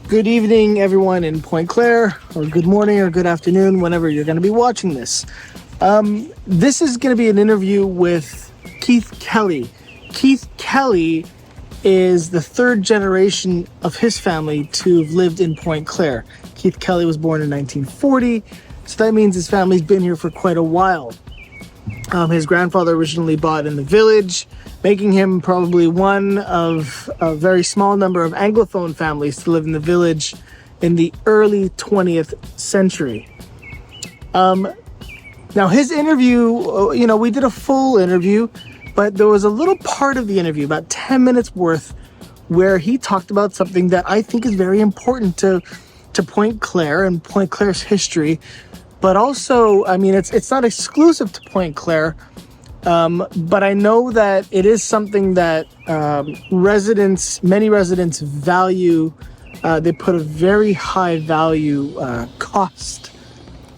Good evening, everyone in Pointe-Claire, or good morning or good afternoon, whenever you're going to be watching this. This is going to be an interview with Keith Kelly. Keith Kelly is the third generation of his family to have lived in Pointe-Claire. Keith Kelly was born in 1940, so that means his family's been here for quite a while. His grandfather originally bought in the village, making him probably one of a very small number of Anglophone families to live in the village in the early 20th century. Now his interview, we did a full interview, but there was a little part of the interview, about 10 minutes worth, where he talked about something that I think is very important to Pointe-Claire and Pointe-Claire's history. But also, I mean, it's not exclusive to Pointe-Claire, but I know that it is something that many residents value. They put a very high value cost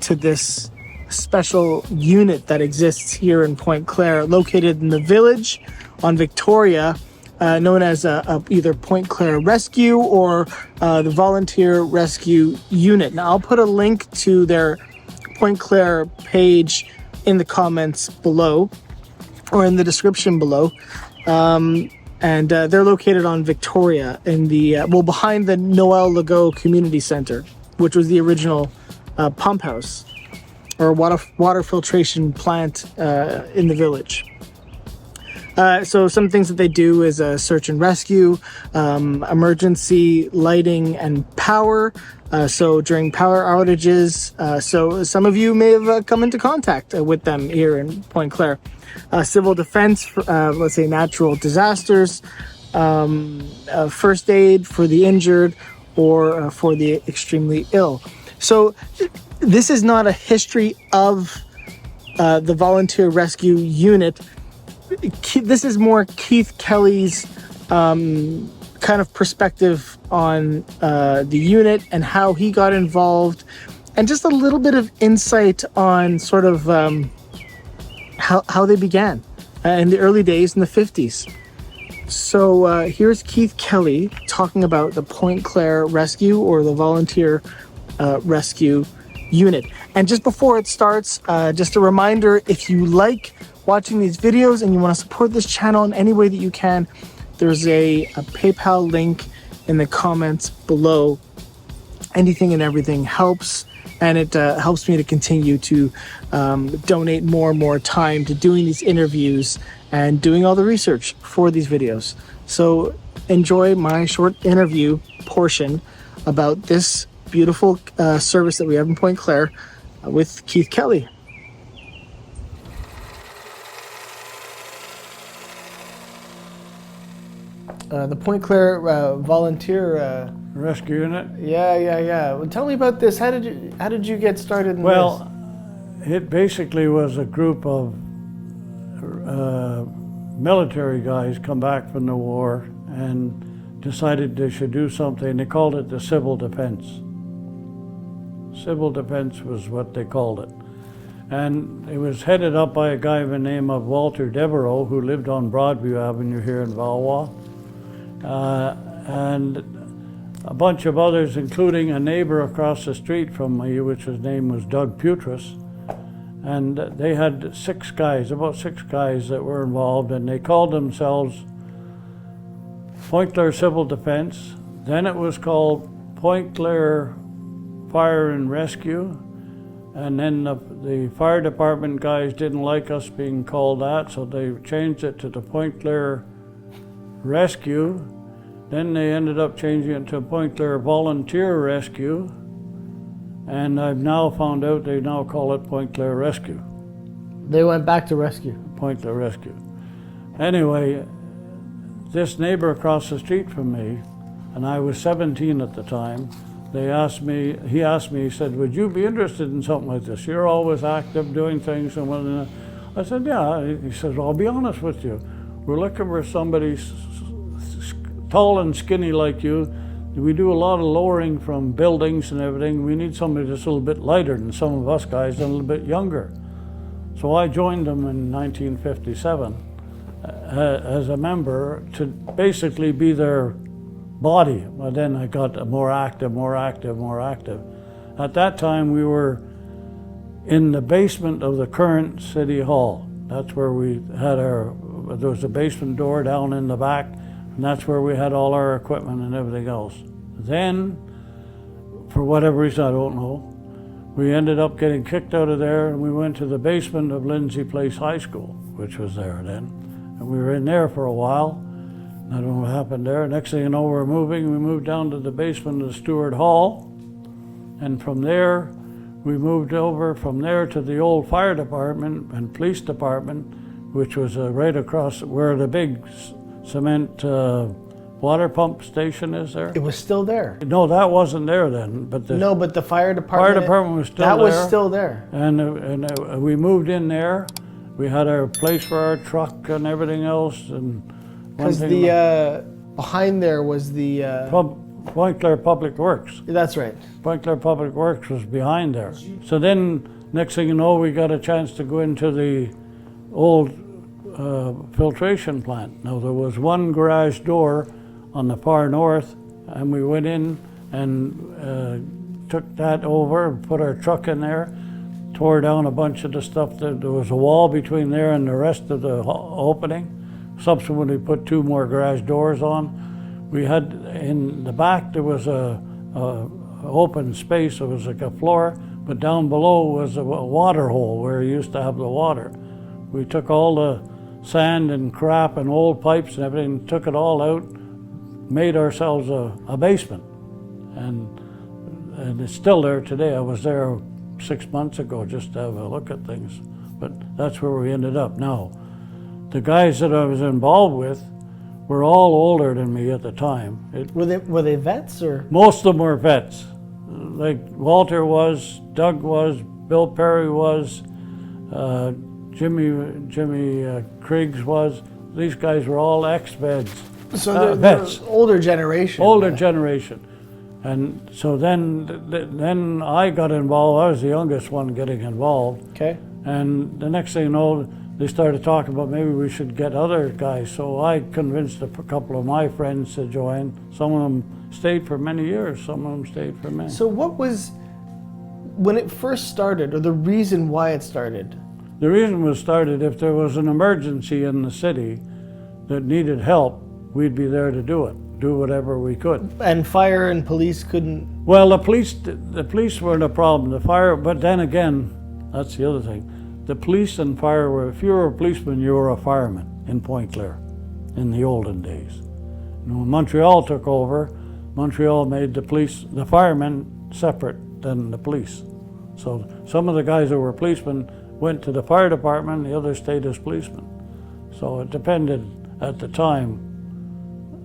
to this special unit that exists here in Pointe-Claire, located in the village on Victoria, known as either Pointe-Claire Rescue or the Volunteer Rescue Unit. Now, I'll put a link to their Pointe-Claire page in the comments below or in the description below. And they're located on Victoria in the, behind the Noel Legault Community Center, which was the original pump house or water filtration plant in the village. So some things that they do is search and rescue, emergency lighting and power. So during power outages, so some of you may have come into contact with them here in Pointe-Claire. Civil defense, let's say natural disasters, first aid for the injured or for the extremely ill. So this is not a history of the Volunteer Rescue Unit. This is more Keith Kelly's kind of perspective on the unit and how he got involved, and just a little bit of insight on sort of how they began in the early days in the 50s. So here's Keith Kelly talking about the Pointe-Claire Rescue or the Volunteer Rescue Unit. And just before it starts, just a reminder, if you like watching these videos and you want to support this channel in any way that you can, there's a PayPal link in the comments below. Anything and everything helps, and it helps me to continue to donate more and more time to doing these interviews and doing all the research for these videos. So enjoy my short interview portion about this beautiful service that we have in Pointe-Claire with Keith Kelly. The Pointe-Claire Volunteer Rescue Unit. Yeah. Well, tell me about this. How did you get started in Well, it basically was a group of military guys come back from the war and decided they should do something. They called it the civil defense. Civil defense was what they called it. And it was headed up by a guy by the name of Walter Devereaux, who lived on Broadview Avenue here in Valois. And a bunch of others, including a neighbor across the street from me, which his name was Doug Putras. And they had about six guys that were involved, and they called themselves Pointe-Claire Civil Defense. Then it was called Pointe-Claire Fire and Rescue. And then the fire department guys didn't like us being called that, so they changed it to the Pointe-Claire Rescue. Then they ended up changing it to Pointe-Claire Volunteer Rescue, and I've now found out they now call it Pointe-Claire Rescue. They went back to rescue. Pointe-Claire Rescue. Anyway, this neighbor across the street from me, and I was 17 at the time, he asked me, he said, would you be interested in something like this? You're always active doing things and whatnot. I said, yeah. He says, well, I'll be honest with you. We're looking for somebody tall and skinny like you. We do a lot of lowering from buildings and everything. We need somebody that's a little bit lighter than some of us guys and a little bit younger. So I joined them in 1957 as a member to basically be their body. But then I got more active. At that time, we were in the basement of the current city hall. That's where we had there was a basement door down in the back, and that's where we had all our equipment and everything else. Then, for whatever reason, I don't know, we ended up getting kicked out of there, and we went to the basement of Lindsay Place High School, which was there then. And we were in there for a while. I don't know what happened there. Next thing you know, we moved down to the basement of Stewart Hall. And from there, we moved over from there to the old fire department and police department, which was right across where the big cement water pump station is there. It was still there. No, that wasn't there then. But but the fire department. Fire department was still there. That was still there. And we moved in there. We had our place for our truck and everything else. And because behind there was the Pointe-Claire Public Works. That's right. Pointe-Claire Public Works was behind there. So then, next thing you know, we got a chance to go into the old filtration plant. Now there was one garage door on the far north, and we went in and took that over, put our truck in there, tore down a bunch of the stuff. There was a wall between there and the rest of the opening. Subsequently put 2 more garage doors on. We had, in the back there was a open space, it was like a floor, but down below was a water hole where you used to have the water. We took all the sand and crap and old pipes and everything, took it all out, made ourselves a basement. And it's still there today. I was there 6 months ago just to have a look at things. But that's where we ended up. Now, the guys that I was involved with were all older than me at the time. Were they vets or? Most of them were vets. Like Walter was, Doug was, Bill Perry was, Jimmy Kriegs was. These guys were all ex-vets. So vets. They're older generation. Older generation. And so then I got involved. I was the youngest one getting involved. Okay. And the next thing you know, they started talking about maybe we should get other guys. So I convinced a couple of my friends to join. Some of them stayed for many years. Some of them stayed for many. So what was, when it first started, or the reason why it started? The reason was started, if there was an emergency in the city that needed help, we'd be there to do it, do whatever we could. And fire and police couldn't? Well, the police weren't a problem. The fire, but then again, that's the other thing. The police and fire were, if you were a policeman, you were a fireman in Pointe-Claire in the olden days. And when Montreal took over, Montreal made the firemen separate than the police. So some of the guys that were policemen went to the fire department, the others stayed as policemen. So it depended at the time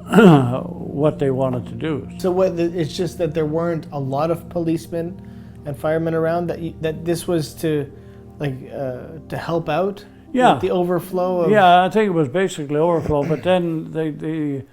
what they wanted to do. So it's just that there weren't a lot of policemen and firemen around, that this was to help out? Yeah. With the overflow of... Yeah, I think it was basically overflow, but then the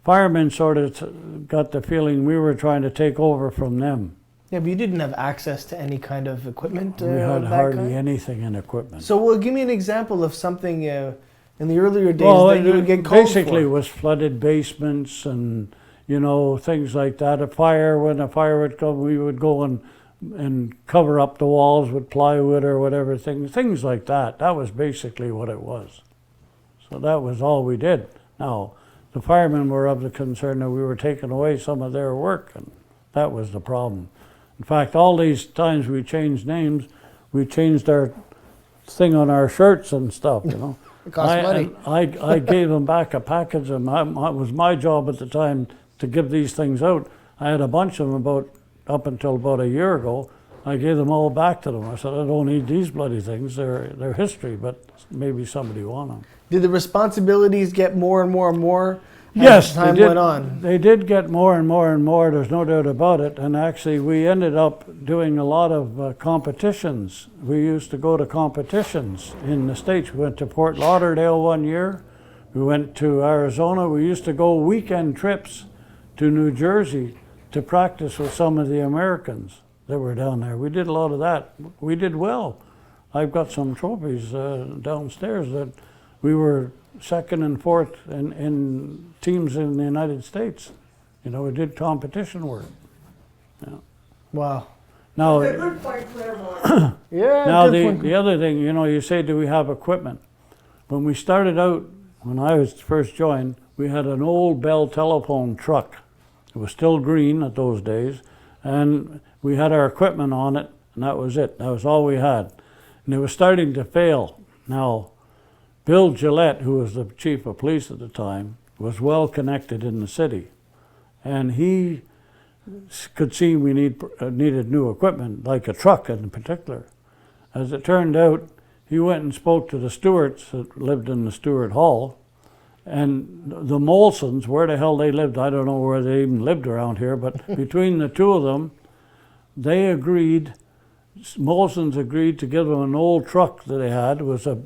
firemen sort of got the feeling we were trying to take over from them. Yeah, but you didn't have access to any kind of equipment? We had hardly anything in equipment. So give me an example of something in the earlier days that you would get called basically for. It was flooded basements and, things like that. When a fire would come, we would go and cover up the walls with plywood or whatever, things like that. That was basically what it was. So that was all we did. Now, the firemen were of the concern that we were taking away some of their work, and that was the problem. In fact, all these times we changed names, we changed our thing on our shirts and stuff, It cost money. I gave them back a package, and it was my job at the time to give these things out. I had a bunch of them up until about a year ago. I gave them all back to them. I said, I don't need these bloody things. They're history, but maybe somebody want them. Did the responsibilities get more and more and more as time went on? They did get more and more and more, there's no doubt about it. And actually, we ended up doing a lot of competitions. We used to go to competitions in the States. We went to Fort Lauderdale one year. We went to Arizona. We used to go weekend trips to New Jersey to practice with some of the Americans that were down there. We did a lot of that. We did well. I've got some trophies downstairs that we were second and fourth in teams in the United States You know, we did competition work. Wow. Now, Good Pointe-Claire boy. Yeah. now good point. the other thing, you know, you say, do we have equipment? When we started out, when I was first joined, we had an old Bell telephone truck. It was still green at those days, and we had our equipment on it, and that was it. That was all we had. And it was starting to fail. Now, Bill Gillette, who was the chief of police at the time, was well connected in the city. And he could see we needed new equipment, like a truck in particular. As it turned out, he went and spoke to the Stewarts that lived in the Stewart Hall, and the Molsons, where the hell they lived, I don't know where they even lived around here, but between the two of them, they agreed, Molsons agreed to give them an old truck that they had. It was a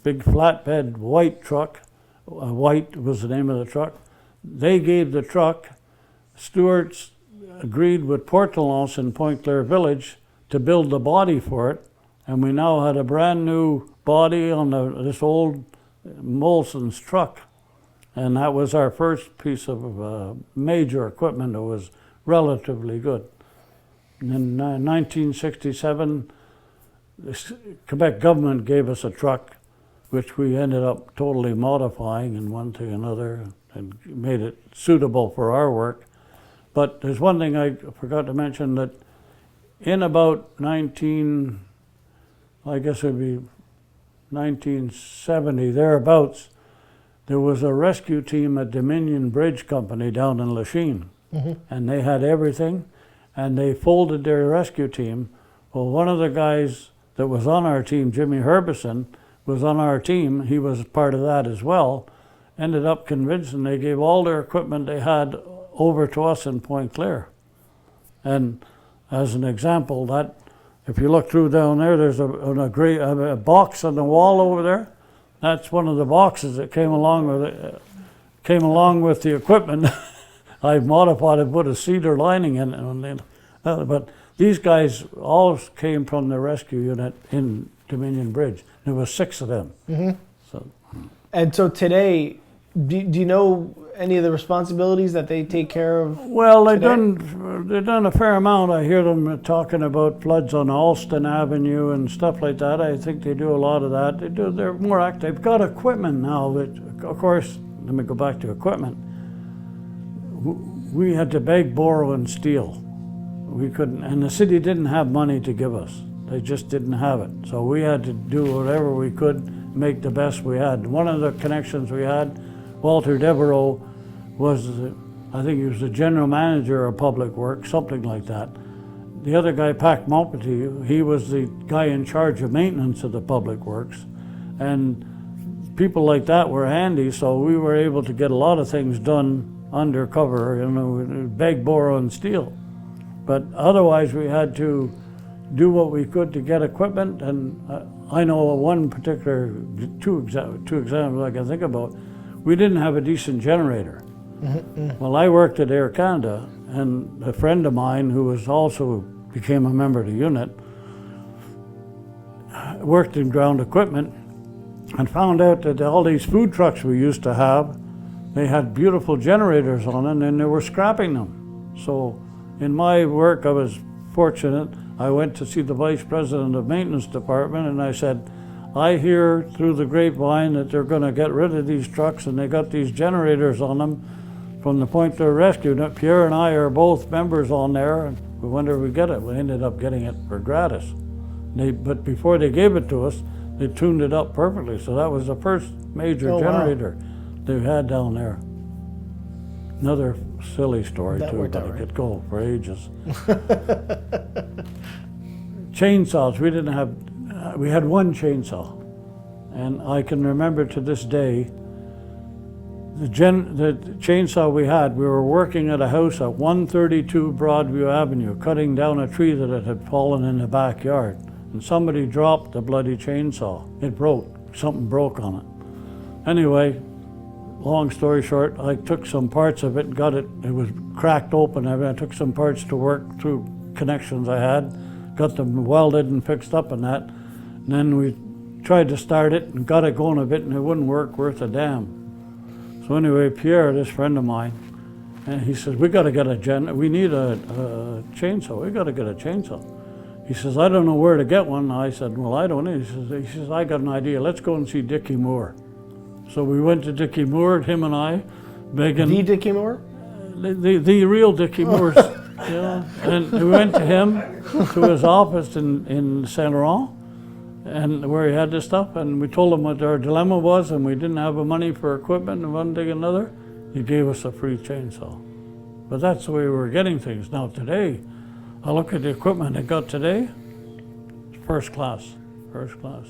big flatbed white truck. White was the name of the truck. They gave the truck. Stewart's agreed with Port-Talence in Pointe-Claire Village to build the body for it, and we now had a brand new body on this old Molson's truck. And that was our first piece of major equipment that was relatively good. And in 1967, the Quebec government gave us a truck, which we ended up totally modifying in one thing and another, and made it suitable for our work. But there's one thing I forgot to mention, that in about I guess it would be 1970, thereabouts, there was a rescue team at Dominion Bridge Company down in Lachine, and they had everything, and they folded their rescue team. Well, one of the guys that was on our team, Jimmy Herbison, was on our team. He was part of that as well. Ended up convincing they gave all their equipment they had over to us in Pointe-Claire. And as an example, that if you look through down there, there's a box on the wall over there. That's one of the boxes that came along with the equipment. I modified it, put a cedar lining in it. But these guys all came from the rescue unit in Dominion Bridge. There was 6 of them. And so today, do you know any of the responsibilities that they take care of? Well, they've done a fair amount. I hear them talking about floods on Alston Avenue and stuff like that. I think they do a lot of that. They're more active. They've got equipment now that, of course, let me go back to equipment. We had to beg, borrow, and steal. We couldn't, and the city didn't have money to give us. They just didn't have it. So we had to do whatever we could, make the best we had. One of the connections we had, Walter Devereaux, was, I think he was the general manager of public works, something like that. The other guy, Pac Montpetit, he was the guy in charge of maintenance of the public works. And people like that were handy, so we were able to get a lot of things done undercover, you know, beg, borrow, and steal. But otherwise, we had to do what we could to get equipment. And I know one particular, two examples I can think about. We didn't have a decent generator. Well, I worked at Air Canada, and a friend of mine who was also became a member of the unit worked in ground equipment and found out that all these food trucks we used to have, they had beautiful generators on them, and they were scrapping them. So in my work, I was fortunate. I went to see the vice president of maintenance department, and I said, I hear through the grapevine that they're going to get rid of these trucks, and they got these generators on them from the Pointe-Claire Rescue. Now, Pierre and I are both members on there, and we wonder if we get it. We ended up getting it for gratis. But before they gave it to us, they tuned it up perfectly. So that was the first major generator they had down there. Another silly story too, but I could go for ages. Chainsaws, we didn't have, we had one chainsaw. And I can remember to this day, the chainsaw we had, we were working at a house at 132 Broadview Avenue, cutting down a tree that had fallen in the backyard. And somebody dropped the bloody chainsaw. It broke, something broke on it. Anyway, long story short, I took some parts of it and got it, it was cracked open. I took some parts to work through connections I had, got them welded and fixed up and that. And then we tried to start it and got it going a bit, and it wouldn't work worth a damn. So anyway, Pierre, this friend of mine, And he says, we got to get we need a chainsaw. We got to get a chainsaw. He says, I don't know where to get one. I said, well, I don't know. He says, I got an idea. Let's go and see Dickie Moore. So we went to Dickie Moore, him and I, begging. The Dickie Moore? The real Dickie Moore. Yeah. And we went to him, to his office in Saint Laurent, and where he had this stuff, and we told him what our dilemma was, and we didn't have the money for equipment and one thing and another. He gave us a free chainsaw. But that's the way we were getting things. Now today, I look at the equipment they got today, it's first class, first class.